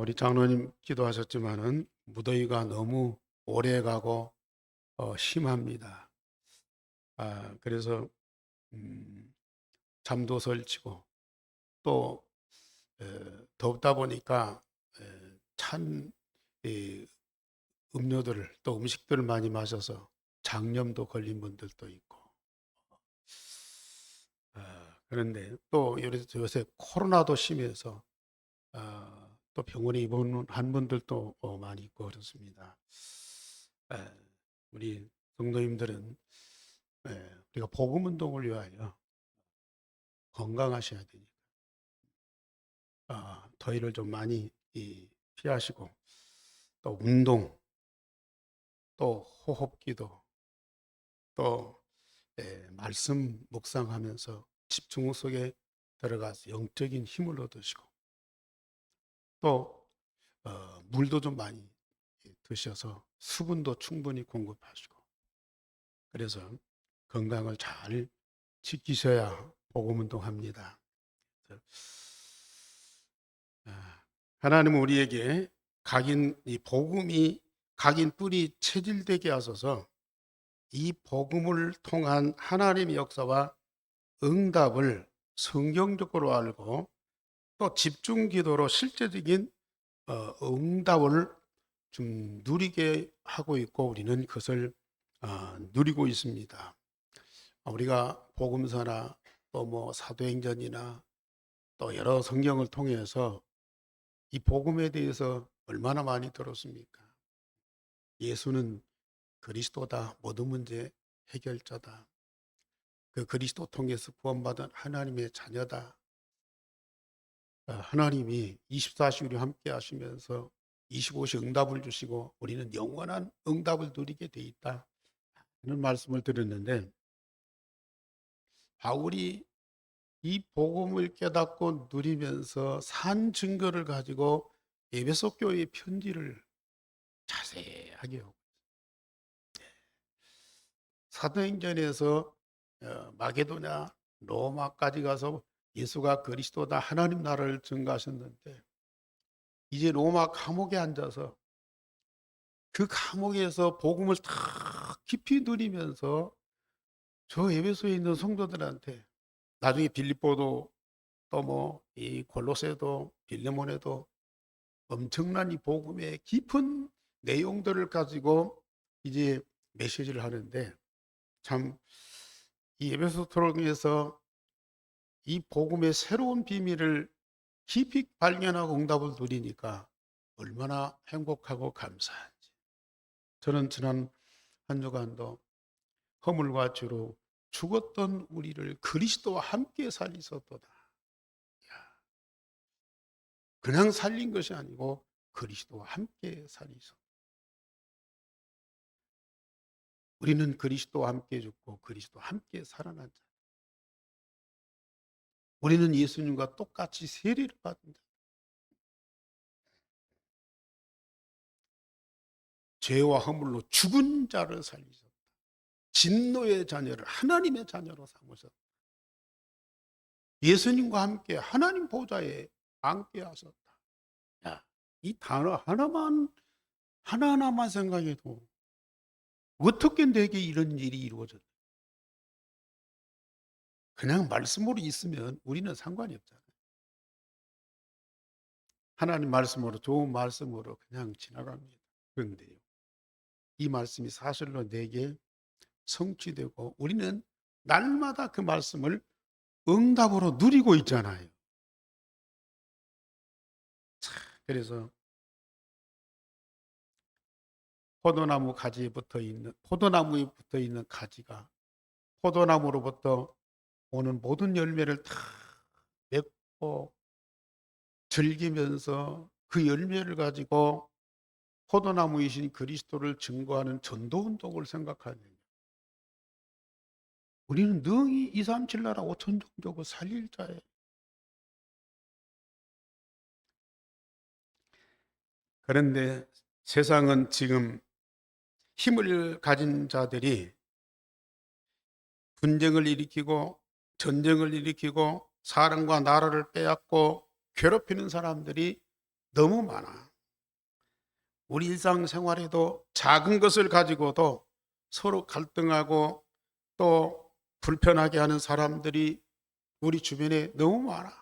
우리 장로님 기도하셨지만은 무더위가 너무 오래 가고 심합니다. 그래서 음, 잠도 설치고 또 덥다 보니까 찬 이, 음료들을 또 음식들을 많이 마셔서 장염도 걸린 분들도 있고 그런데 또 요새 코로나도 심해서 또 병원에 입원한 분들도 많이 있고 그렇습니다. 에, 우리 성도님들은 우리가 복음 운동을 위하여 건강하셔야 되니까 더위를 좀 많이 피하시고 또 운동, 또 호흡기도, 또 말씀 묵상하면서 집중 속에 들어가서 영적인 힘을 얻으시고 또 물도 좀 많이 드셔서 수분도 충분히 공급하시고 그래서 건강을 잘 지키셔야 복음 운동합니다. 하나님은 우리에게 각인 이 복음이 각인 뿔이 체질되게 하소서 이 복음을 통한 하나님의 역사와 응답을 성경적으로 알고 또 집중 기도로 실제적인 응답을 좀 누리게 하고 있고 우리는 그것을 누리고 있습니다. 우리가 복음서나 또 뭐 사도행전이나 또 여러 성경을 통해서 이 복음에 대해서 얼마나 많이 들었습니까? 예수는 그리스도다. 모든 문제 해결자다. 그 그리스도 통해서 구원받은 하나님의 자녀다. 하나님이 24시 우리 함께 하시면서 25시 응답을 주시고 우리는 영원한 응답을 누리게 돼 있다. 이런 말씀을 드렸는데 바울이 이 복음을 깨닫고 누리면서 산 증거를 가지고 에베소 교회의 편지를 자세하게 하고 사도행전에서 마게도냐 로마까지 가서 예수가 그리스도다 하나님 나라를 증거하셨는데 이제 로마 감옥에 앉아서 그 감옥에서 복음을 다 깊이 누리면서 저 에베소에 있는 성도들한테 나중에 빌립보도 또 뭐 이 골로새도 빌레몬에도 엄청난 이 복음의 깊은 내용들을 가지고 이제 메시지를 하는데 참 이 에베소 토론에서 이 복음의 새로운 비밀을 깊이 발견하고 응답을 누리니까 얼마나 행복하고 감사한지. 저는 지난 한 주간도 허물과 죄로 죽었던 우리를 그리스도와 함께 살리셨도다. 그냥 살린 것이 아니고 그리스도와 함께 살리셨. 우리는 그리스도와 함께 죽고 그리스도와 함께 살아난 자. 우리는 예수님과 똑같이 세례를 받은 자. 죄와 허물로 죽은 자를 살리셨다. 진노의 자녀를 하나님의 자녀로 삼으셨다. 예수님과 함께 하나님 보좌에 앉게 하셨다. 야, 이 단어 하나하나만 생각해도 어떻게 내게 이런 일이 이루어졌나? 그냥 말씀으로 있으면 우리는 상관이 없잖아요. 하나님 말씀으로 좋은 말씀으로 그냥 지나갑니다. 그런데요. 이 말씀이 사실로 내게 성취되고 우리는 날마다 그 말씀을 응답으로 누리고 있잖아요. 그래서 포도나무에 붙어 있는 가지가 포도나무로부터 오는 모든 열매를 다 맺고 즐기면서 그 열매를 가지고 포도나무이신 그리스도를 증거하는 전도운동을 생각하면 우리는 능히 237 나라 5천 종족을 살릴 자예요. 그런데 세상은 지금 힘을 가진 자들이 분쟁을 일으키고 전쟁을 일으키고 사람과 나라를 빼앗고 괴롭히는 사람들이 너무 많아. 우리 일상생활에도 작은 것을 가지고도 서로 갈등하고 또 불편하게 하는 사람들이 우리 주변에 너무 많아.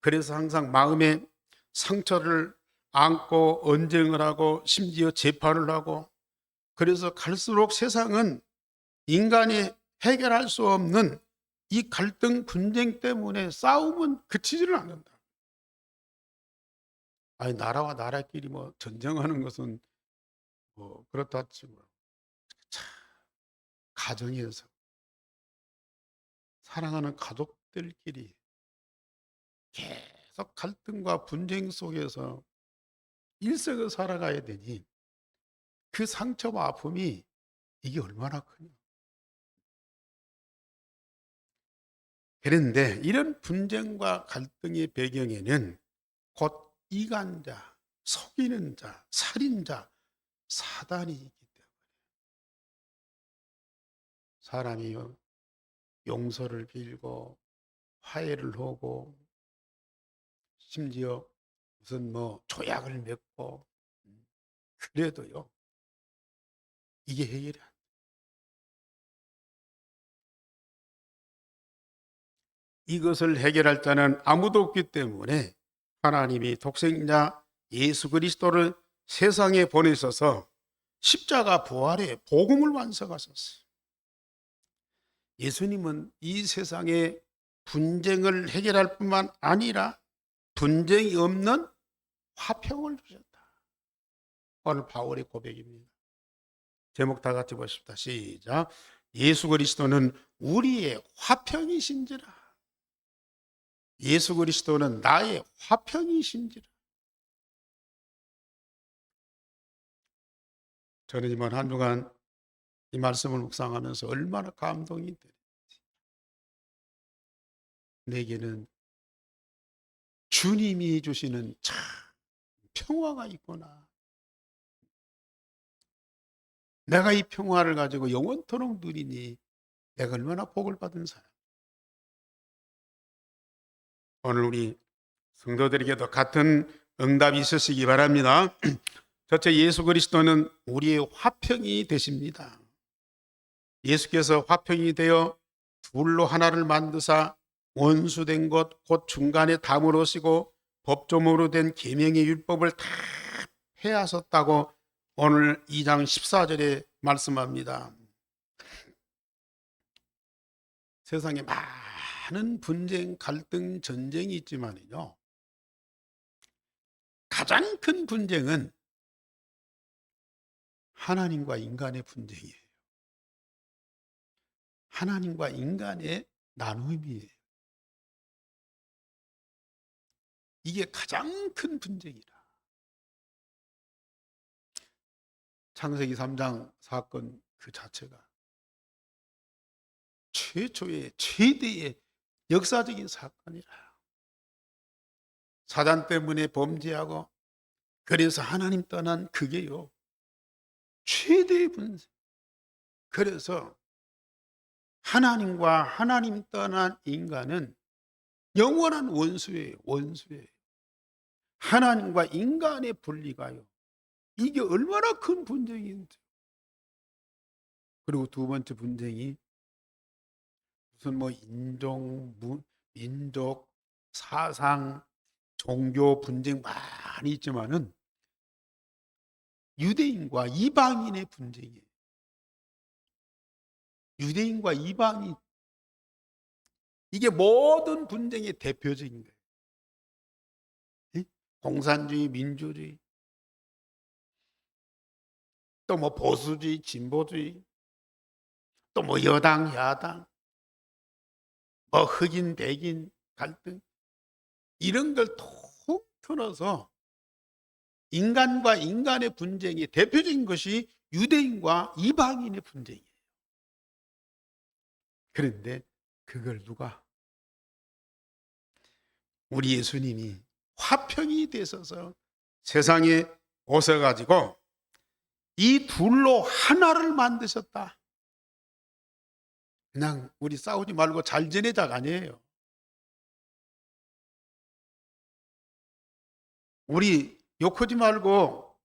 그래서 항상 마음에 상처를 안고 언쟁을 하고 심지어 재판을 하고, 그래서 갈수록 세상은 인간이 해결할 수 없는 이 갈등 분쟁 때문에 싸움은 그치지를 않는다. 아니, 나라와 나라끼리 뭐 전쟁하는 것은 뭐 그렇다 치고, 참, 가정에서 사랑하는 가족들끼리 계속 갈등과 분쟁 속에서 일생을 살아가야 되니 그 상처와 아픔이 이게 얼마나 크냐. 그런데 이런 분쟁과 갈등의 배경에는 곧 이간자, 속이는 자, 살인자, 사단이 있기 때문에 사람이 용서를 빌고 화해를 하고 심지어 무슨 뭐 조약을 맺고 그래도요, 이게 해결이 안 돼. 이것을 해결할 자는 아무도 없기 때문에 하나님이 독생자 예수 그리스도를 세상에 보내셔서 십자가 부활의 복음을 완성하셨어요. 예수님은 이 세상의 분쟁을 해결할 뿐만 아니라 분쟁이 없는 화평을 주셨다. 오늘 바울의 고백입니다. 제목 다 같이 보십시다. 시작. 예수 그리스도는 우리의 화평이신지라. 예수 그리스도는 나의 화평이신지라. 저는 이번 한 주간 이 말씀을 묵상하면서 얼마나 감동이 되는지, 내게는 주님이 주시는 참 평화가 있구나. 내가 이 평화를 가지고 영원토록 누리니 내가 얼마나 복을 받은 사람. 오늘 우리 성도들에게도 같은 응답이 있으시기 바랍니다. 첫째, 예수 그리스도는 우리의 화평이 되십니다. 예수께서 화평이 되어 둘로 하나를 만드사 원수된 것 곧 중간에 담을 오시고 법조문으로 된 계명의 율법을 다 폐하셨다고 오늘 2장 14절에 말씀합니다. 세상에 많은 분쟁, 갈등, 전쟁이 있지만요, 가장 큰 분쟁은 하나님과 인간의 분쟁이에요. 하나님과 인간의 나눔이에요. 이게 가장 큰 분쟁이라. 창세기 3장 사건 그 자체가 최초의 최대의 역사적인 사건이라. 사단 때문에 범죄하고 그래서 하나님 떠난 그게요, 최대의 분쟁. 그래서 하나님과 하나님 떠난 인간은 영원한 원수예요. 원수예요. 하나님과 인간의 분리가요, 이게 얼마나 큰 분쟁인지. 그리고 두 번째 분쟁이 무슨 뭐 인종, 민족, 사상, 종교 분쟁 많이 있지만은 유대인과 이방인의 분쟁이에요. 유대인과 이방인, 이게 모든 분쟁의 대표적인 거예요. 공산주의, 민주주의, 또 뭐 보수주의, 진보주의, 또 뭐 여당, 야당, 뭐 흑인, 백인 갈등, 이런 걸 통틀어서 인간과 인간의 분쟁의 대표적인 것이 유대인과 이방인의 분쟁이에요. 그런데 그걸 누가? 우리 예수님이 화평이 되셔서 세상에 오셔가지고 이 둘로 하나를 만드셨다. 그냥 우리 싸우지 말고 잘 지내자가 아니에요. 우리 욕하지 말고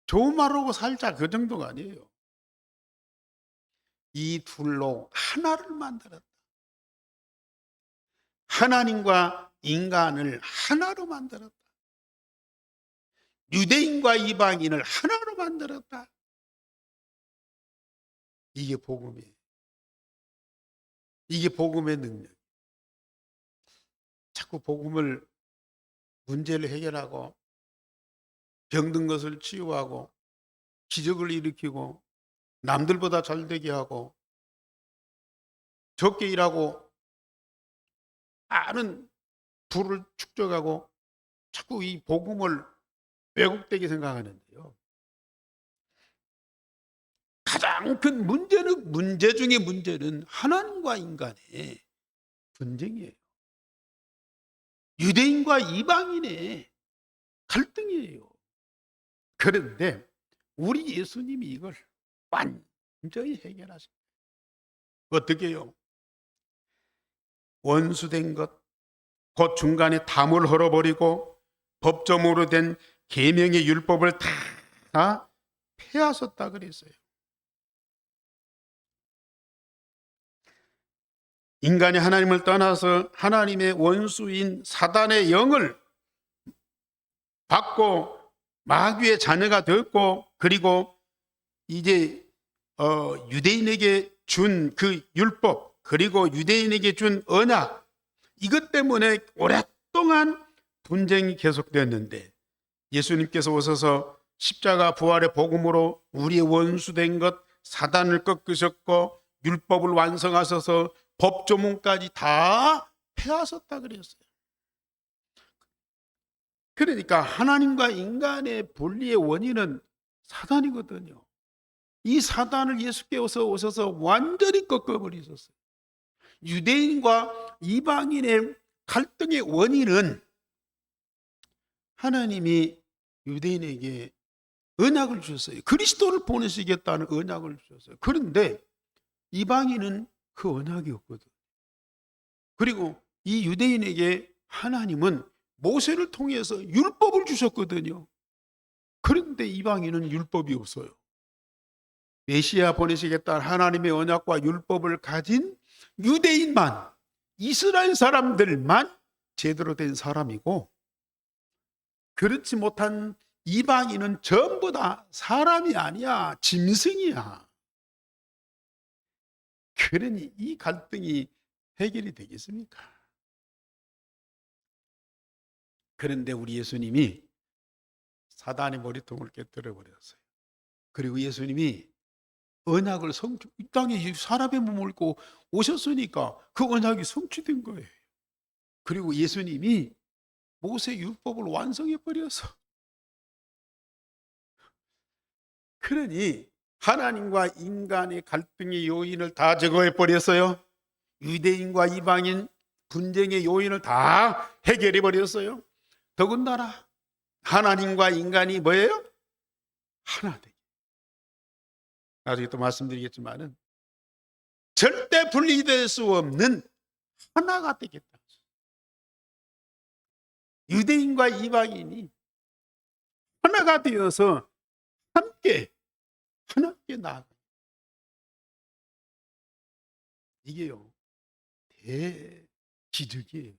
좋은 말하고 살자, 그 정도가 아니에요. 이 둘로 하나를 만들었다. 하나님과 인간을 하나로 만들었다. 유대인과 이방인을 하나로 만들었다. 이게 복음이에요. 이게 복음의 능력. 자꾸 복음을 문제를 해결하고 병든 것을 치유하고 기적을 일으키고 남들보다 잘되게 하고 적게 일하고 많은 부를 축적하고 자꾸 이 복음을 왜곡되게 생각하는데요. 가장 큰 문제 중에 문제는 하나님과 인간의 분쟁이에요. 유대인과 이방인의 갈등이에요. 그런데 우리 예수님이 이걸 완전히 해결하십니다. 어떻게 해요? 원수된 것, 곧 중간에 담을 헐어버리고 법정으로 된 계명의 율법을 다 폐하셨다 그랬어요. 인간이 하나님을 떠나서 하나님의 원수인 사단의 영을 받고 마귀의 자녀가 되었고, 그리고 이제 유대인에게 준 그 율법, 그리고 유대인에게 준 언약, 이것 때문에 오랫동안 분쟁이 계속되었는데 예수님께서 오셔서 십자가 부활의 복음으로 우리의 원수된 것 사단을 꺾으셨고 율법을 완성하셔서 법조문까지 다 폐하셨다 그랬어요. 그러니까 하나님과 인간의 분리의 원인은 사단이거든요. 이 사단을 예수께서 오셔서 완전히 꺾어버리셨어요. 유대인과 이방인의 갈등의 원인은 하나님이 유대인에게 언약을 주셨어요. 그리스도를 보내시겠다는 언약을 주셨어요. 그런데 이방인은 그 언약이 없거든. 그리고 이 유대인에게 하나님은 모세를 통해서 율법을 주셨거든요. 그런데 이방인은 율법이 없어요. 메시아 보내시겠다는 하나님의 언약과 율법을 가진 유대인만, 이스라엘 사람들만 제대로 된 사람이고, 그렇지 못한 이방인은 전부 다 사람이 아니야, 짐승이야. 그러니 이 갈등이 해결이 되겠습니까? 그런데 우리 예수님이 사단의 머리통을 깨뜨려 버렸어요. 그리고 예수님이 언약을 이 땅에 사람의 몸을 입고 오셨으니까 그 언약이 성취된 거예요. 그리고 예수님이 모세 율법을 완성해 버려서, 그러니 하나님과 인간의 갈등의 요인을 다 제거해 버렸어요. 유대인과 이방인 분쟁의 요인을 다 해결해 버렸어요. 더군다나 하나님과 인간이 뭐예요? 하나 되게. 나중에 또 말씀드리겠지만은 절대 분리될 수 없는 하나가 되겠다. 유대인과 이방인이 하나가 되어서 함께 나아가. 이게요, 대기적이에요.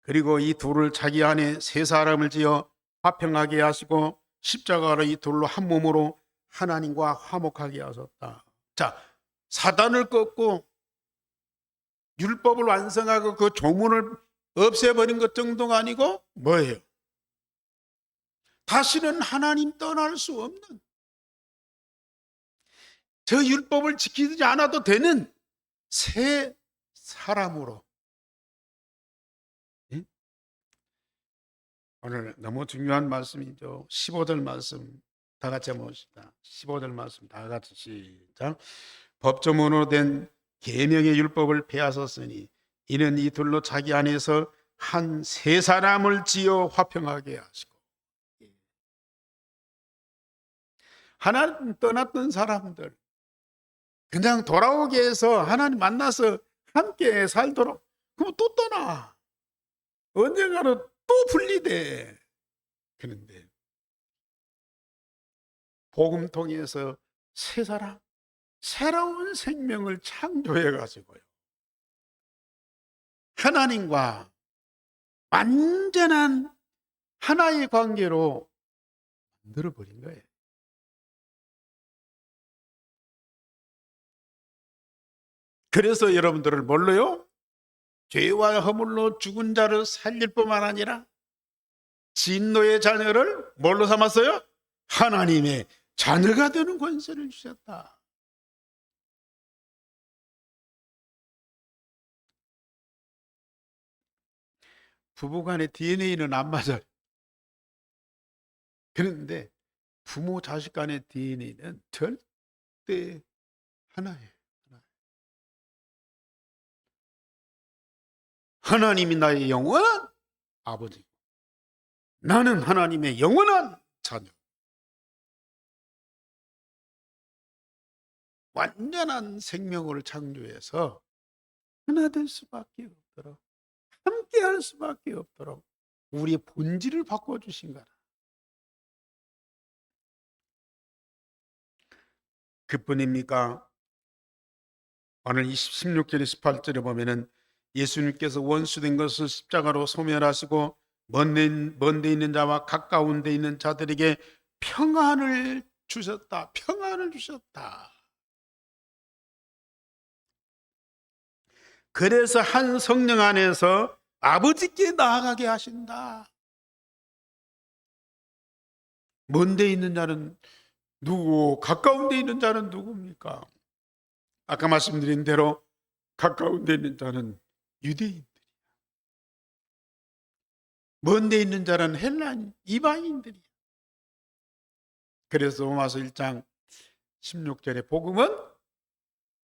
그리고 이 둘을 자기 안에 세 사람을 지어 화평하게 하시고 십자가로 이 둘로 한 몸으로 하나님과 화목하게 하셨다. 자, 사단을 꺾고 율법을 완성하고 그 조문을 없애버린 것 정도가 아니고 뭐예요? 다시는 하나님 떠날 수 없는, 저 율법을 지키지 않아도 되는 새 사람으로. 예? 오늘 너무 중요한 말씀이죠. 15절 말씀 다 같이 한번 봅시다. 15절 말씀 다 같이 시작. 법조문으로 된 계명의 율법을 폐하셨으니 이는 이 둘로 자기 안에서 한 세 사람을 지어 화평하게 하시고. 하나님 떠났던 사람들 그냥 돌아오게 해서 하나님 만나서 함께 살도록. 그럼 또 떠나. 언젠가는 또 분리돼. 그런데 복음 통해서 새 사람, 새로운 생명을 창조해 가지고요, 하나님과 완전한 하나의 관계로 만들어버린 거예요. 그래서 여러분들을 뭘로요? 죄와 허물로 죽은 자를 살릴 뿐만 아니라 진노의 자녀를 뭘로 삼았어요? 하나님의 자녀가 되는 권세를 주셨다. 부부간의 DNA는 안 맞아요. 그런데 부모 자식 간의 DNA는 절대 하나예요. 하나님이 나의 영원한 아버지고 나는 하나님의 영원한 자녀. 완전한 생명을 창조해서 하나 될 수밖에 없도록, 함께 할 수밖에 없도록 우리의 본질을 바꿔주신 거라. 그뿐입니까? 오늘 16절에 18절에 보면은 예수님께서 원수된 것을 십자가로 소멸하시고 먼데 있는 자와 가까운 데 있는 자들에게 평안을 주셨다. 평안을 주셨다. 그래서 한 성령 안에서 아버지께 나아가게 하신다. 먼데 있는 자는 누구, 가까운 데 있는 자는 누굽니까? 아까 말씀드린 대로 가까운 데 있는 자는 유대인들이야. 먼데 있는 자는 헬라인, 이방인들이야. 그래서 로마서 1장 16절의 복음은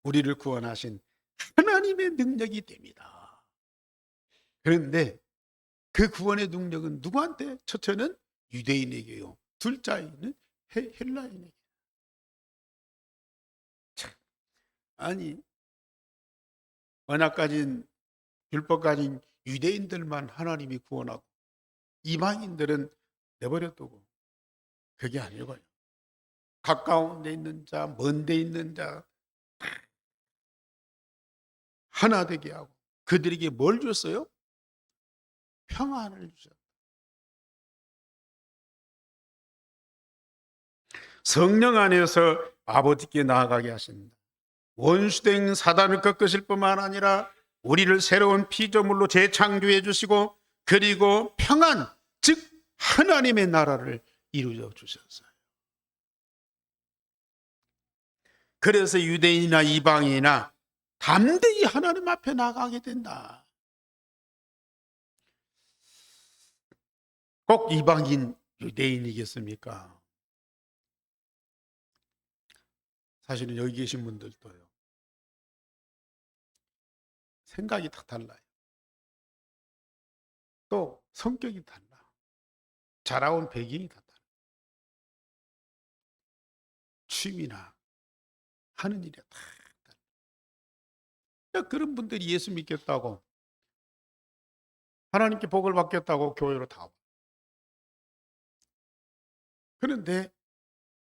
우리를 구원하신 하나님의 능력이 됩니다. 그런데 그 구원의 능력은 누구한테? 첫째는 유대인에게요, 둘째는 헬라인에게. 아니, 언약 가진, 율법 가진 유대인들만 하나님이 구원하고 이방인들은 내버려두고, 그게 아니고요, 가까운 데 있는 자, 먼 데 있는 자 하나 되게 하고 그들에게 뭘 줬어요? 평안을 주셨다. 성령 안에서 아버지께 나아가게 하십니다. 원수된 사단을 꺾으실 뿐만 아니라 우리를 새로운 피조물로 재창조해 주시고, 그리고 평안, 즉 하나님의 나라를 이루어 주셨어요. 그래서 유대인이나 이방인이나 담대히 하나님 앞에 나가게 된다. 꼭 이방인, 유대인이겠습니까? 사실은 여기 계신 분들도요, 생각이 다 달라요. 또 성격이 달라. 자라온 배경이 다 달라. 취미나 하는 일이 다 달라. 그런 분들이 예수 믿겠다고, 하나님께 복을 받겠다고 교회로 다 와. 그런데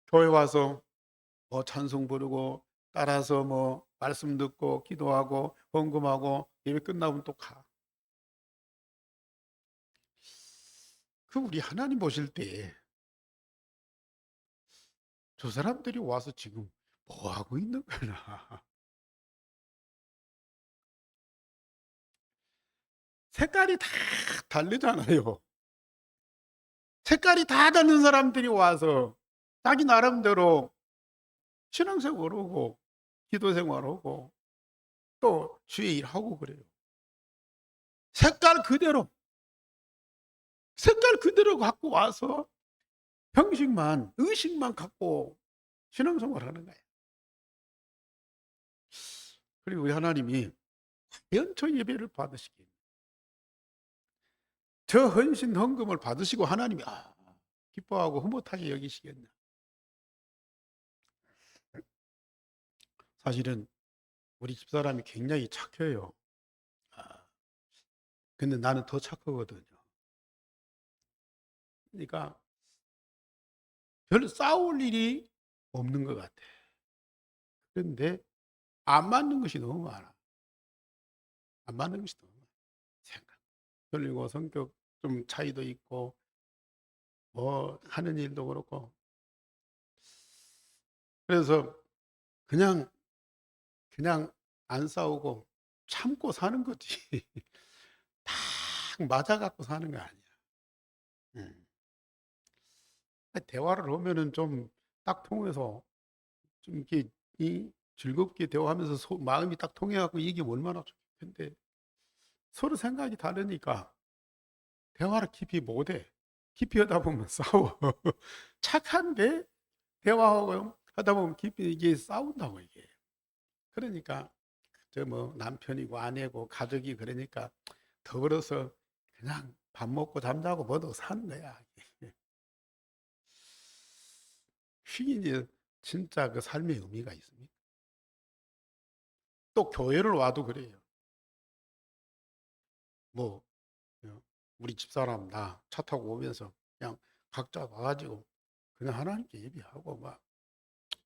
교회 와서 뭐 찬송 부르고 따라서 뭐 말씀 듣고 기도하고 헌금하고 예배 끝나면 또 가. 그 우리 하나님 보실 때 저 사람들이 와서 지금 뭐 하고 있는 거나. 색깔이 다 다르잖아요. 색깔이 다 다른 사람들이 와서 자기 나름대로 신앙생활하고 기도생활하고 또 주의 일하고 그래요. 색깔 그대로 갖고 와서 형식만, 의식만 갖고 신앙생활 하는 거예요. 그리고 우리 하나님이 과연 저 예배를 받으시기, 저 헌신 헌금을 받으시고 하나님이 기뻐하고 흐뭇하게 여기시겠냐. 사실은 우리 집사람이 굉장히 착해요. 아, 근데 나는 더 착하거든요. 그러니까 별로 싸울 일이 없는 것 같아. 그런데 안 맞는 것이 너무 많아. 안 맞는 것이 너무 많아. 생각. 그리고 성격 좀 차이도 있고 뭐 하는 일도 그렇고. 그래서 그냥 그냥 안 싸우고 참고 사는 거지. 딱 맞아 갖고 사는 거 아니야. 음. 대화를 하면은 좀 딱 통해서 좀 이렇게 즐겁게 대화하면서 마음이 딱 통해 갖고 이게 얼마나 좋겠는데 서로 생각이 다르니까 대화를 깊이 못 해. 깊이 하다 보면 싸워. 착한데 대화하고 하다 보면 깊이 이게 싸운다고 이게. 그러니까 저 뭐 남편이고 아내고 가족이 그러니까 더불어서 그냥 밥 먹고 잠자고 뭐도 사는 거야. 그게 이제 진짜 그 삶의 의미가 있습니다. 또 교회를 와도 그래요. 뭐 우리 집사람 나 차 타고 오면서 그냥 각자 와가지고 그냥 하나님께 예배하고 막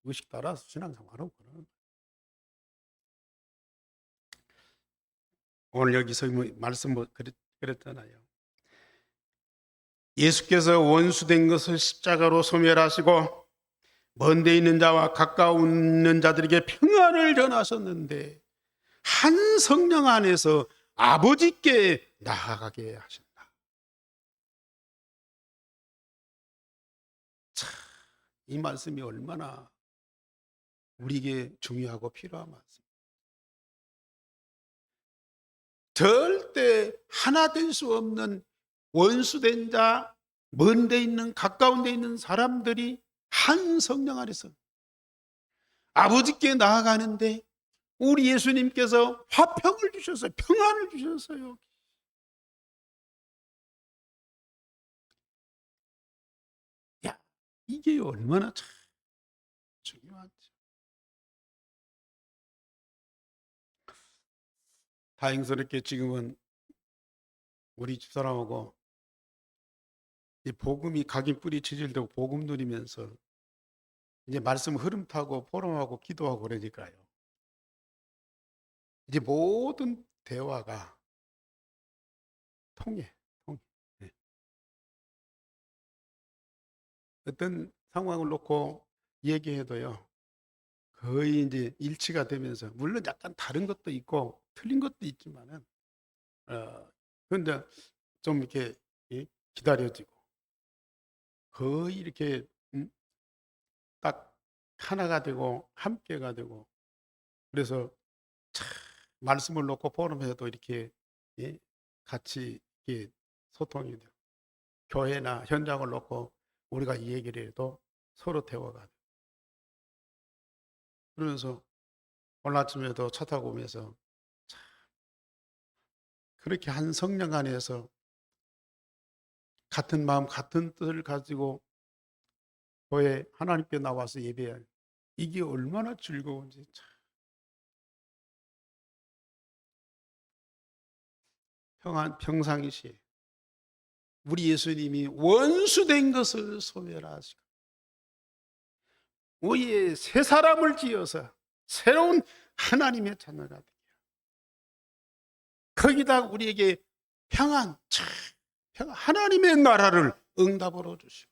의식 따라서 신앙생활하고 그러는 거예요. 오늘 여기서 뭐 말씀 뭐 그랬잖아요. 예수께서 원수된 것을 십자가로 소멸하시고 먼데 있는 자와 가까운 있는 자들에게 평안을 전하셨는데 한 성령 안에서 아버지께 나아가게 하신다. 참, 이 말씀이 얼마나 우리에게 중요하고 필요한 말씀. 절대 하나 될 수 없는 원수된 자, 먼데 있는 가까운 데 있는 사람들이 한 성령 안에서 아버지께 나아가는데 우리 예수님께서 화평을 주셨어요. 평안을 주셨어요. 야, 이게 얼마나 참 중요한지. 다행스럽게 지금은 우리 집사람하고 이 복음이 각인 뿌리 체질되고 복음 누리면서 이제 말씀 흐름 타고 포럼하고 기도하고 그러니까요. 이제 모든 대화가 통해, 통해. 네. 어떤 상황을 놓고 얘기해도요. 거의 이제 일치가 되면서 물론 약간 다른 것도 있고 틀린 것도 있지만은 근데 좀 이렇게 기다려지고 거의 이렇게 딱 하나가 되고 함께가 되고 그래서 참 말씀을 놓고 포럼해도 이렇게 예, 같이 이렇게 소통이 되고 교회나 현장을 놓고 우리가 이 얘기를 해도 서로 대화가 돼요. 그러면서 오늘 아침에도 차 타고 오면서 그렇게 한 성령 안에서 같은 마음 같은 뜻을 가지고 교회 하나님께 나와서 예배할 이게 얼마나 즐거운지 참. 평상시에 우리 예수님이 원수된 것을 소멸하시고 우리의 새 사람을 지어서 새로운 하나님의 자녀가 되게 거기다 우리에게 평안, 하나님의 나라를 응답으로 주시고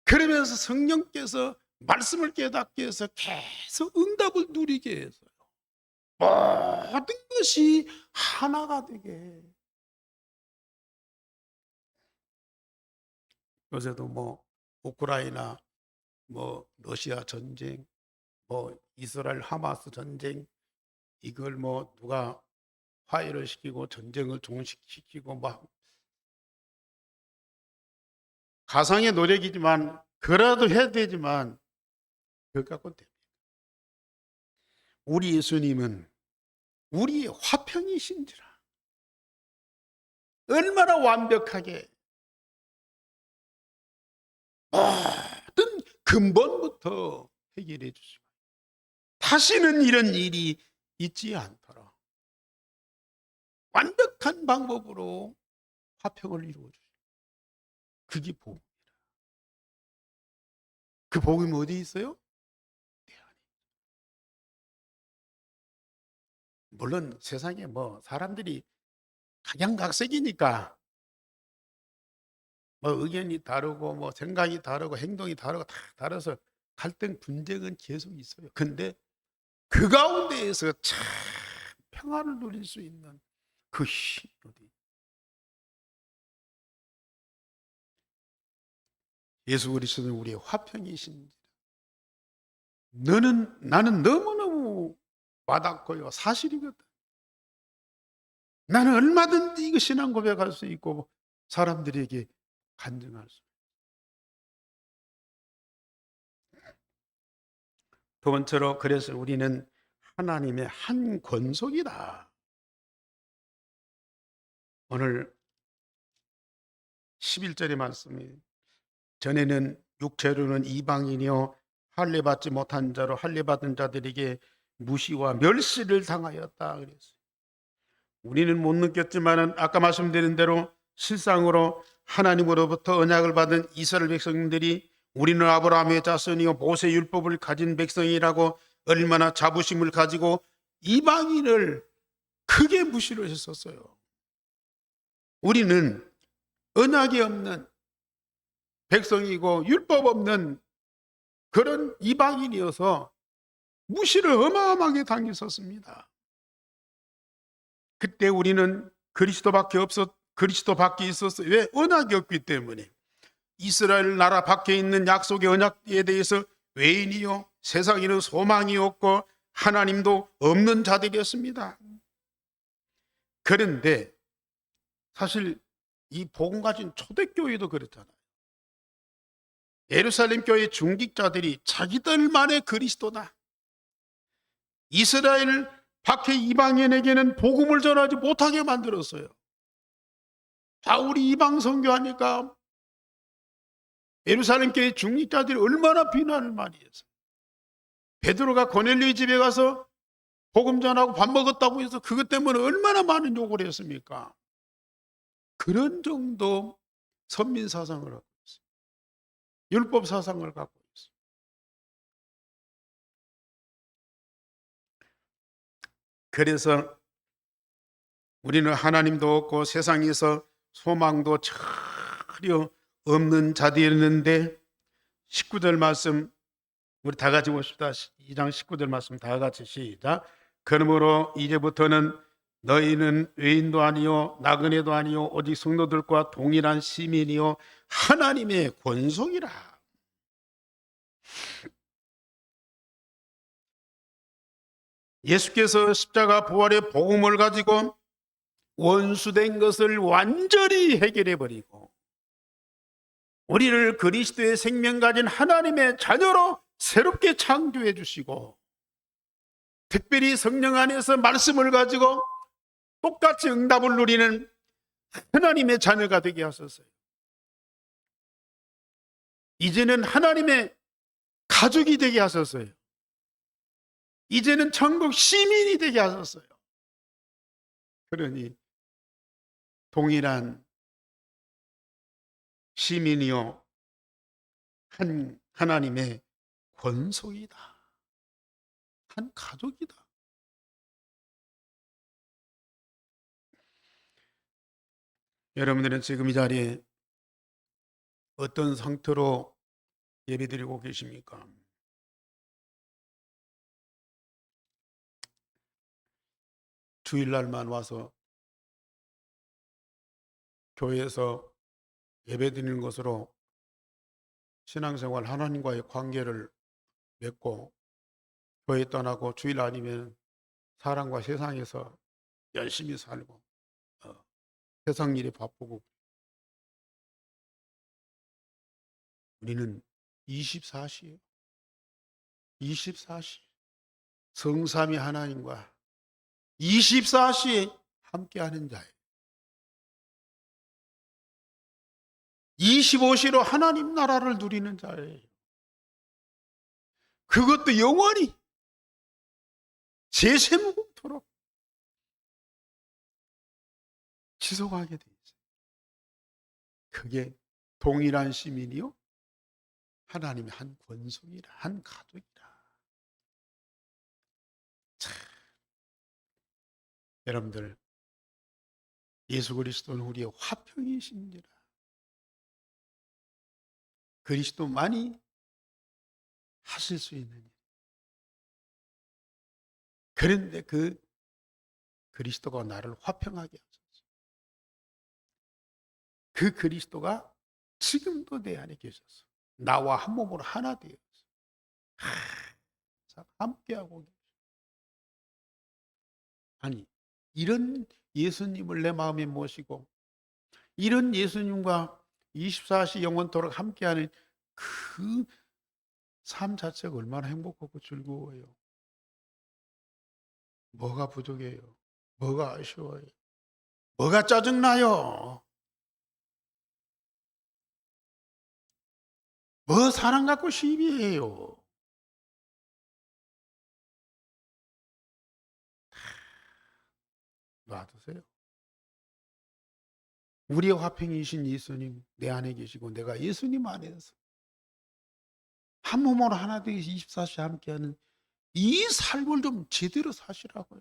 그러면서 성령께서 말씀을 깨닫게 해서 계속 응답을 누리게 해서요. 모든 것이 하나가 되게. 요새도 뭐 우크라이나, 뭐 러시아 전쟁, 뭐 이스라엘 하마스 전쟁 이걸 뭐 누가 화해를 시키고 전쟁을 종식시키고 막 가상의 노력이지만 그라도 해야 되지만 그것 갖고는 됩니다. 우리 예수님은 우리의 화평이신지라 얼마나 완벽하게 모든 근본부터 해결해 주시고 다시는 이런 일이 있지 않도록 완벽한 방법으로 화평을 이루어 주시고, 그게 복음이라. 그 복음이 어디 있어요? 내 안에. 물론 세상에 뭐 사람들이 각양각색이니까 뭐 의견이 다르고 뭐 생각이 다르고 행동이 다르고 다 다르서 갈등 분쟁은 계속 있어요. 근데 그 가운데에서 참 평안을 누릴 수 있는 그 힘이 어디? 예수 그리스도는 우리의 화평이신지. 나는 너무너무 와닿고요. 사실이거든. 나는 얼마든지 이거 신앙 고백할 수 있고 사람들에게 간증할 수. 두 번째로, 그래서 우리는 하나님의 한 권속이다. 오늘 11절의 말씀이, 전에는 육체로는 이방인이요 할례받지 못한 자로 할례받은 자들에게 무시와 멸시를 당하였다 그랬어요. 우리는 못 느꼈지만 아까 말씀드린 대로 실상으로 하나님으로부터 언약을 받은 이스라엘 백성들이 우리는 아브라함의 자손이요 모세 율법을 가진 백성이라고 얼마나 자부심을 가지고 이방인을 크게 무시를 했었어요. 우리는 언약이 없는 백성이고 율법 없는 그런 이방인이어서 무시를 어마어마하게 당했었습니다. 그때 우리는 그리스도밖에 있었어요. 왜? 언약이 없기 때문에. 이스라엘 나라 밖에 있는 약속의 언약에 대해서 외인이요 세상에는 소망이 없고 하나님도 없는 자들이었습니다. 그런데 사실 이 복음 가진 초대교회도 그렇잖아요. 예루살렘 교회 중직자들이 자기들만의 그리스도다, 이스라엘 밖의 이방인에게는 복음을 전하지 못하게 만들었어요. 바울이 이방 선교하니까 예루살렘 교회 중직자들이 얼마나 비난을 많이 했어요. 베드로가 고넬료의 집에 가서 복음 전하고 밥 먹었다고 해서 그것 때문에 얼마나 많은 욕을 했습니까? 그런 정도 선민 사상을 하고 있어요. 율법 사상을 갖고 있어요. 그래서 우리는 하나님도 없고 세상에서 소망도 전혀 없는 자들이었는데, 19절 말씀 우리 다 같이 봅시다. 2장 19절 말씀 다 같이 시작. 그러므로 이제부터는 너희는 외인도 아니요 나그네도 아니요 오직 성도들과 동일한 시민이요 하나님의 권속이라. 예수께서 십자가 부활의 복음을 가지고 원수된 것을 완전히 해결해 버리고 우리를 그리스도의 생명 가진 하나님의 자녀로 새롭게 창조해 주시고, 특별히 성령 안에서 말씀을 가지고 똑같이 응답을 누리는 하나님의 자녀가 되게 하셨어요. 이제는 하나님의 가족이 되게 하셨어요. 이제는 천국 시민이 되게 하셨어요. 그러니 동일한 시민이요 한 하나님의 권속이다, 한 가족이다. 여러분들은 지금 이 자리에 어떤 상태로 예배드리고 계십니까? 주일날만 와서 교회에서 예배드리는 것으로 신앙생활 하나님과의 관계를 맺고 교회 떠나고 주일 아니면 사람과 세상에서 열심히 살고 세상 일에 바쁘고, 우리는 24시예요. 24시 성삼위 하나님과 24시에 함께하는 자예요. 25시로 하나님 나라를 누리는 자예요. 그것도 영원히 세세무궁 영원토록 지속하게 돼 있어요. 그게 동일한 시민이요 하나님의 한 권속이라, 한 가족이라. 참, 여러분들 예수 그리스도는 우리의 화평이십니다. 그리스도만이 하실 수 있는 일. 그런데 그 그리스도가 나를 화평하게 하셨어요. 그 그리스도가 지금도 내 안에 계셔서 나와 한 몸으로 하나 되어서 함께하고 계셔. 아니, 이런 예수님을 내 마음에 모시고 이런 예수님과 24시 영원토록 함께하는 그 삶 자체가 얼마나 행복하고 즐거워요. 뭐가 부족해요? 뭐가 아쉬워요? 뭐가 짜증나요? 뭐 사랑 갖고 시비해요? 놔두세요. 우리의 화평이신 예수님 내 안에 계시고 내가 예수님 안에서 한 몸으로 하나 되게 24시 함께하는 이 삶을 좀 제대로 사시라고요.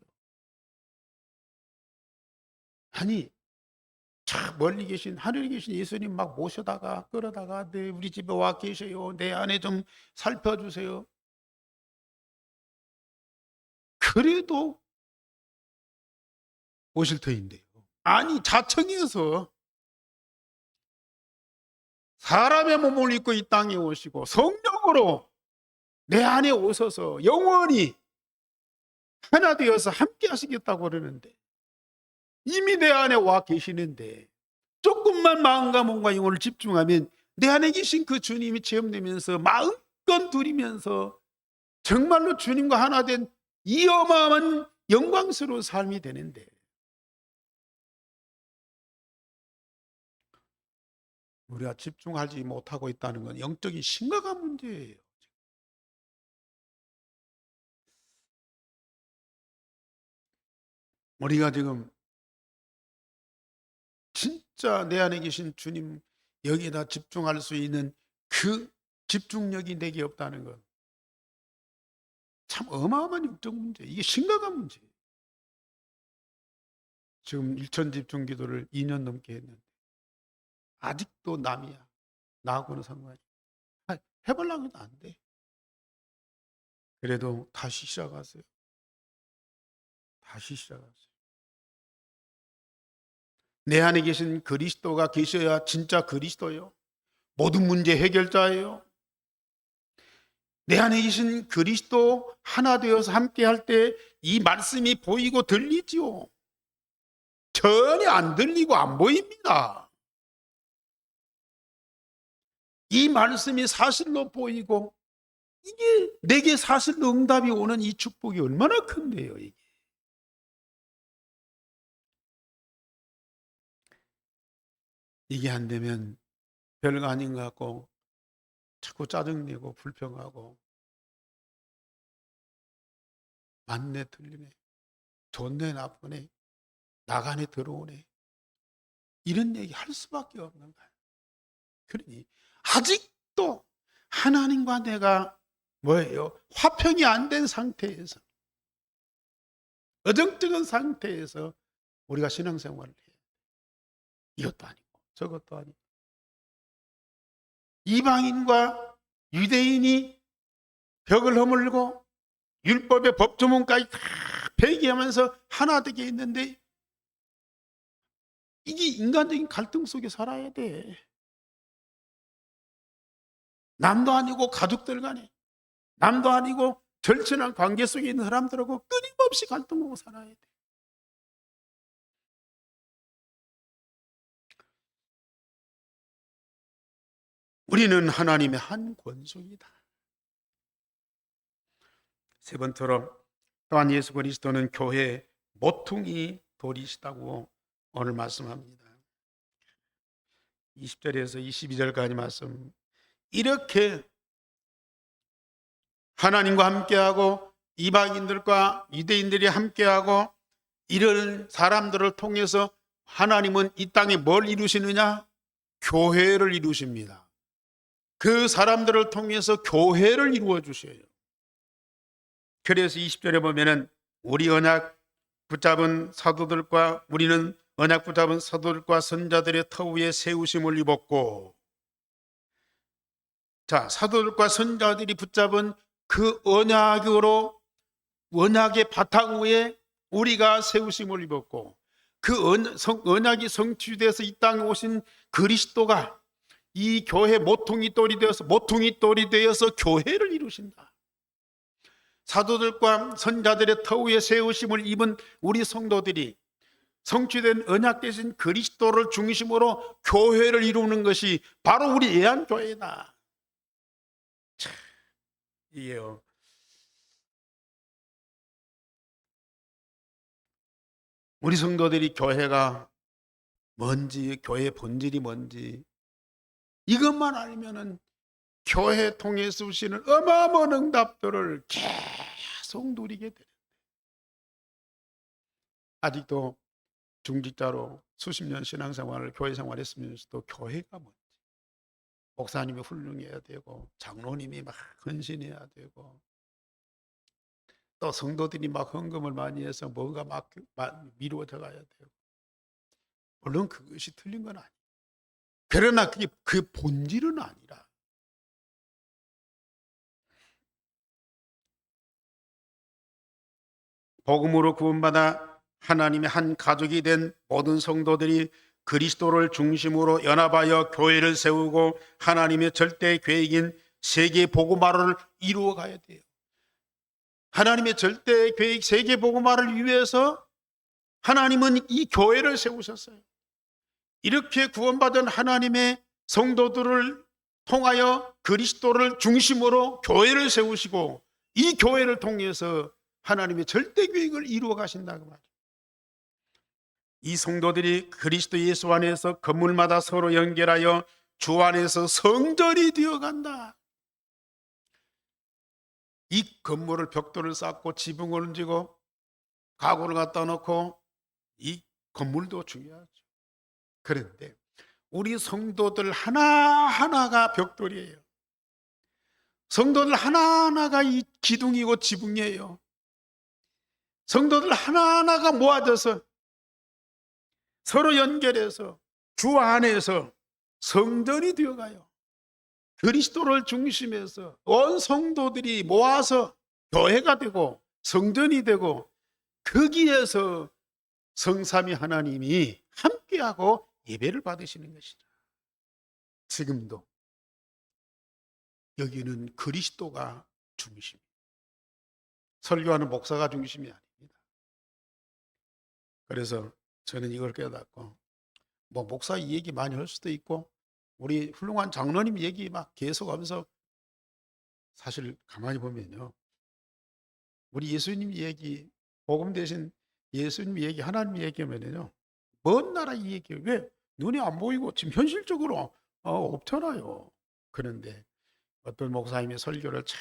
아니, 저 멀리 계신 하늘에 계신 예수님 막 모셔다가 끌어다가 네, 우리 집에 와 계세요. 내 안에 좀 살펴주세요. 그래도 오실 터인데요. 아니, 자청해서 사람의 몸을 입고 이 땅에 오시고 성령으로 내 안에 오셔서 영원히 하나 되어서 함께 하시겠다고 그러는데 이미 내 안에 와 계시는데 조금만 마음과 몸과 영혼을 집중하면 내 안에 계신 그 주님이 체험되면서 마음껏 누리면서 정말로 주님과 하나 된 이 어마어마한 영광스러운 삶이 되는데 우리가 집중하지 못하고 있다는 건 영적인 심각한 문제예요. 우리가 지금 진짜 내 안에 계신 주님 여기에다 집중할 수 있는 그 집중력이 내게 없다는 건 참 어마어마한 영적 문제, 이게 심각한 문제예요. 지금 일천 집중 기도를 2년 넘게 했는데 아직도 남이야. 나하고는 상관이. 해보려고 해도 안 돼. 그래도 다시 시작하세요. 다시 시작하세요. 내 안에 계신 그리스도가 계셔야 진짜 그리스도예요. 모든 문제 해결자예요. 내 안에 계신 그리스도 하나 되어서 함께 할 때 이 말씀이 보이고 들리지요. 전혀 안 들리고 안 보입니다. 이 말씀이 사실로 보이고 이게 내게 사실로 응답이 오는 이 축복이 얼마나 큰데요, 이게. 이게 안 되면 별거 아닌 것 같고 자꾸 짜증내고 불평하고 맞네 틀리네 좋네 나쁘네 나가네 들어오네 이런 얘기 할 수밖에 없는 거예요. 그러니 아직도 하나님과 내가 뭐예요? 화평이 안 된 상태에서 어정쩡한 상태에서 우리가 신앙생활을 해요. 이것도 아니고 저것도 아니고 이방인과 유대인이 벽을 허물고 율법의 법조문까지 다 폐기하면서 하나 되게 있는데 이게 인간적인 갈등 속에 살아야 돼. 남도 아니고 가족들 간에 남도 아니고 절친한 관계 속에 있는 사람들하고 끊임없이 갈등하고 살아야 돼. 우리는 하나님의 한 권속이다. 세 번째로 또한 예수 그리스도는 교회의 모퉁이 돌이시다고 오늘 말씀합니다. 20절에서 22절까지 말씀. 이렇게 하나님과 함께하고 이방인들과 유대인들이 함께하고 이런 사람들을 통해서 하나님은 이 땅에 뭘 이루시느냐? 교회를 이루십니다. 그 사람들을 통해서 교회를 이루어 주셔요. 그래서 20절에 보면은 우리는 언약 붙잡은 사도들과 선자들의 터 위에 세우심을 입었고, 자, 사도들과 선자들이 붙잡은 그 언약의 바탕 위에 우리가 세우심을 입었고, 그 언약이 성취돼서 이 땅에 오신 그리스도가 이 교회 모퉁이 돌이 되어서 교회를 이루신다. 사도들과 선자들의 터 위에 세우심을 입은 우리 성도들이 성취된 언약 대신 그리스도를 중심으로 교회를 이루는 것이 바로 우리 예안교회다. 이게요, 우리 성도들이 교회가 뭔지, 교회의 본질이 뭔지 이것만 알면은 교회 통해서 주시는 어마어마한 응답들을 계속 누리게 돼요. 아직도 중직자로 수십 년 신앙생활을 교회 생활했으면서도 교회가 뭔지, 목사님이 훌륭해야 되고 장로님이 막 헌신해야 되고 또 성도들이 막 헌금을 많이 해서 뭔가 막 미루어져 가야 되고, 물론 그것이 틀린 건 아니에요. 그러나 그게 그 본질은 아니라, 복음으로 구원받아 하나님의 한 가족이 된 모든 성도들이 그리스도를 중심으로 연합하여 교회를 세우고 하나님의 절대 계획인 세계 복음화를 이루어 가야 돼요. 하나님의 절대 계획 세계 복음화를 위해서 하나님은 이 교회를 세우셨어요. 이렇게 구원받은 하나님의 성도들을 통하여 그리스도를 중심으로 교회를 세우시고 이 교회를 통해서 하나님의 절대 계획을 이루어 가신다고 말이에요. 이 성도들이 그리스도 예수 안에서 건물마다 서로 연결하여 주 안에서 성전이 되어간다. 이 건물을 벽돌을 쌓고 지붕을 얹고 가구를 갖다 놓고 이 건물도 중요하죠. 그런데 우리 성도들 하나하나가 벽돌이에요. 성도들 하나하나가 이 기둥이고 지붕이에요. 성도들 하나하나가 모아져서 서로 연결해서 주 안에서 성전이 되어가요. 그리스도를 중심해서 온 성도들이 모아서 교회가 되고 성전이 되고 거기에서 성삼위 하나님이 함께하고 예배를 받으시는 것이죠. 지금도 여기는 그리스도가 중심입니다. 설교하는 목사가 중심이 아닙니다. 그래서 저는 이걸 깨닫고, 목사 얘기 많이 할 수도 있고 우리 훌륭한 장로님 얘기 막 계속 하면서, 사실 가만히 보면요, 우리 예수님 얘기, 복음 대신 예수님 얘기, 하나님 얘기하면요, 먼 나라 얘기예요. 왜? 눈에 안 보이고 지금 현실적으로 없잖아요. 그런데 어떤 목사님이 설교를 참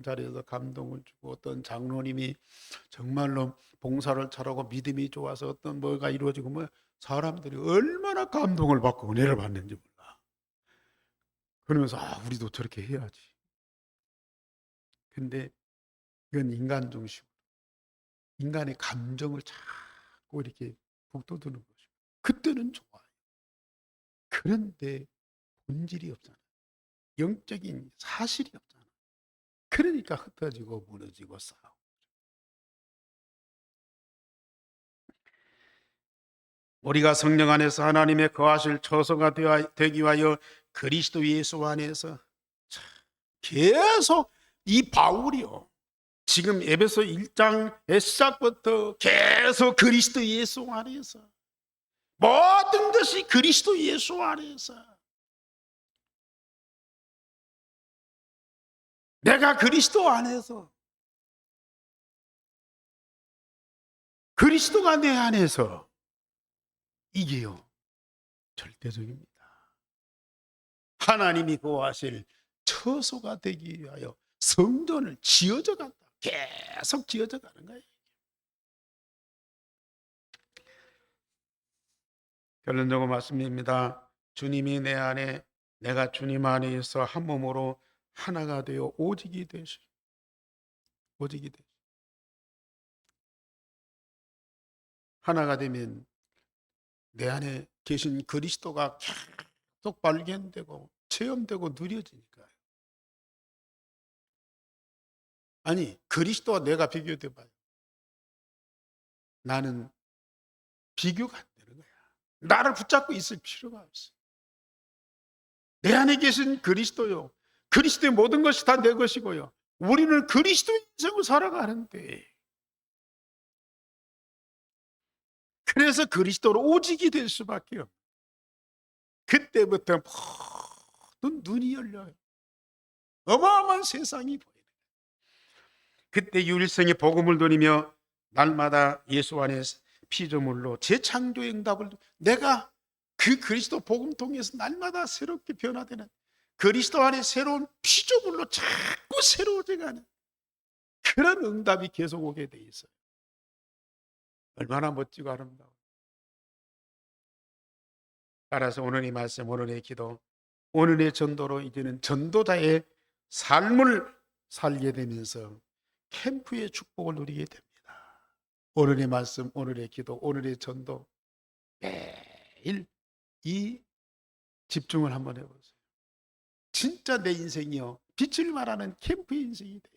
잘해서 감동을 주고, 어떤 장로님이 정말로 봉사를 잘하고 믿음이 좋아서 어떤 뭐가 이루어지고, 사람들이 얼마나 감동을 받고 은혜를 받는지 몰라. 그러면서 우리도 저렇게 해야지. 근데 이건 인간 중심, 인간의 감정을 자꾸 이렇게 북돋우는 거죠. 그때는 좋아요. 그런데 본질이 없잖아. 영적인 사실이 없잖아. 그러니까 흩어지고 무너지고 싸우고. 우리가 성령 안에서 하나님의 거하실 처소가 되기 위하여 그리스도 예수 안에서, 계속 이 바울이요, 지금 에베소 1장의 시작부터 계속 그리스도 예수 안에서, 모든 것이 그리스도 예수 안에서, 내가 그리스도 안에서, 그리스도가 내 안에서, 이게요 절대적입니다. 하나님이 거하실 처소가 되기 위하여 성전을 지어져 간다. 계속 지어져 가는 거예요. 결론적으로 말씀입니다. 주님이 내 안에, 내가 주님 안에 있어 한 몸으로 하나가 되어 오직이 되시. 오직이 되시. 하나가 되면 내 안에 계신 그리스도가 계속 발견되고 체험되고 누려지니까요. 아니, 그리스도와 내가 비교돼 봐요. 나는 비교가 안 되는 거야. 나를 붙잡고 있을 필요가 없어. 내 안에 계신 그리스도요. 그리스도의 모든 것이 다 내 것이고요. 우리는 그리스도의 인생을 살아가는데, 그래서 그리스도로 오직이 될 수밖에 없어요. 그때부터 모든 눈이 열려요. 어마어마한 세상이 보여요. 그때 유일성의 복음을 누리며 날마다 예수 안에 피조물로 재창조의 응답을, 내가 그 그리스도 복음 통해서 날마다 새롭게 변화되는, 그리스도 안에 새로운 피조물로 자꾸 새로워져가는 그런 응답이 계속 오게 돼 있어요. 얼마나 멋지고 아름다워. 따라서 오늘의 말씀, 오늘의 기도, 오늘의 전도로 이제는 전도자의 삶을 살게 되면서 캠프의 축복을 누리게 됩니다. 오늘의 말씀, 오늘의 기도, 오늘의 전도, 매일 이 집중을 한번 해보세요. 진짜 내 인생이요, 빛을 말하는 캠프의 인생이 돼요.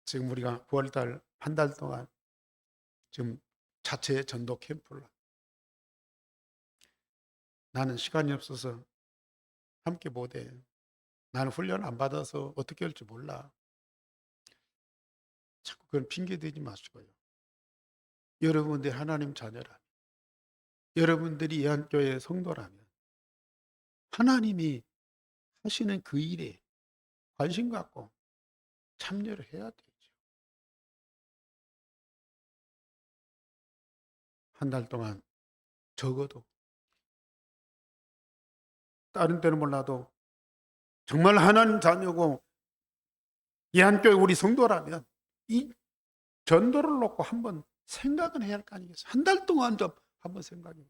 지금 우리가 9월달 한 달 동안 지금 자체 전도 캠프를, 나는 시간이 없어서 함께 못해. 나는 훈련 안 받아서 어떻게 할지 몰라. 자꾸 그런 핑계 대지 마시고요. 여러분들이 하나님 자녀라면, 여러분들이 이 한교회 성도라면 하나님이 하시는 그 일에 관심 갖고 참여를 해야 되죠. 한 달 동안 적어도, 다른 때는 몰라도 정말 하나님 자녀고 이 한교회 우리 성도라면 이 전도를 놓고 한번 생각은 해야 할 거 아니겠어요? 한 달 동안 좀 한번 생각해 보세요.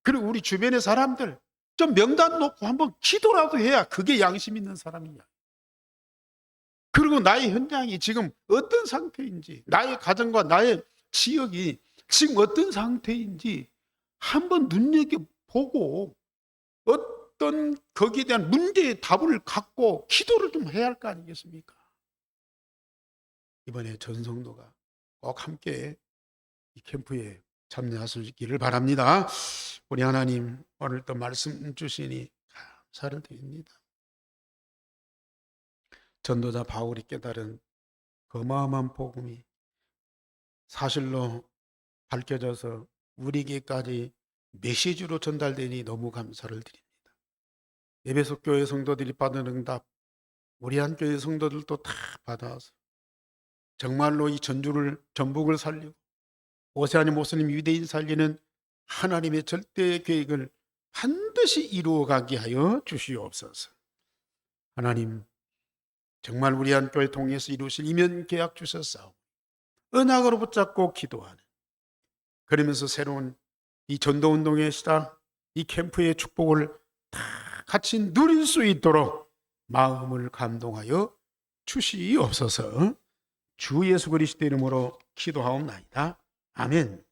그리고 우리 주변의 사람들 좀 명단 놓고 한번 기도라도 해야 그게 양심 있는 사람이냐. 그리고 나의 현장이 지금 어떤 상태인지, 나의 가정과 나의 지역이 지금 어떤 상태인지 한번 눈여겨보고 어떤 거기에 대한 문제의 답을 갖고 기도를 좀 해야 할 거 아니겠습니까? 이번에 전성도가 꼭 함께 이 캠프에 참여하시기를 바랍니다. 우리 하나님, 오늘 또 말씀 주시니 감사를 드립니다. 전도자 바울이 깨달은 그 어마어마한 복음이 사실로 밝혀져서 우리에게까지 메시지로 전달되니 너무 감사를 드립니다. 에베소 교회 성도들이 받은 응답, 우리 한 교회 성도들도 다 받아서 정말로 이 전북을 살리고 오세아니 모슬림 유대인 살리는 하나님의 절대 계획을 반드시 이루어가게 하여 주시옵소서. 하나님, 정말 우리 한 교회 통해서 이루실 이면 계약 주셨사오니 언약으로 붙잡고 기도하는, 그러면서 새로운 이 전도운동의 시작, 이 캠프의 축복을 다 같이 누릴 수 있도록 마음을 감동하여 주시옵소서. 주 예수 그리스도 이름으로 기도하옵나이다. 아멘.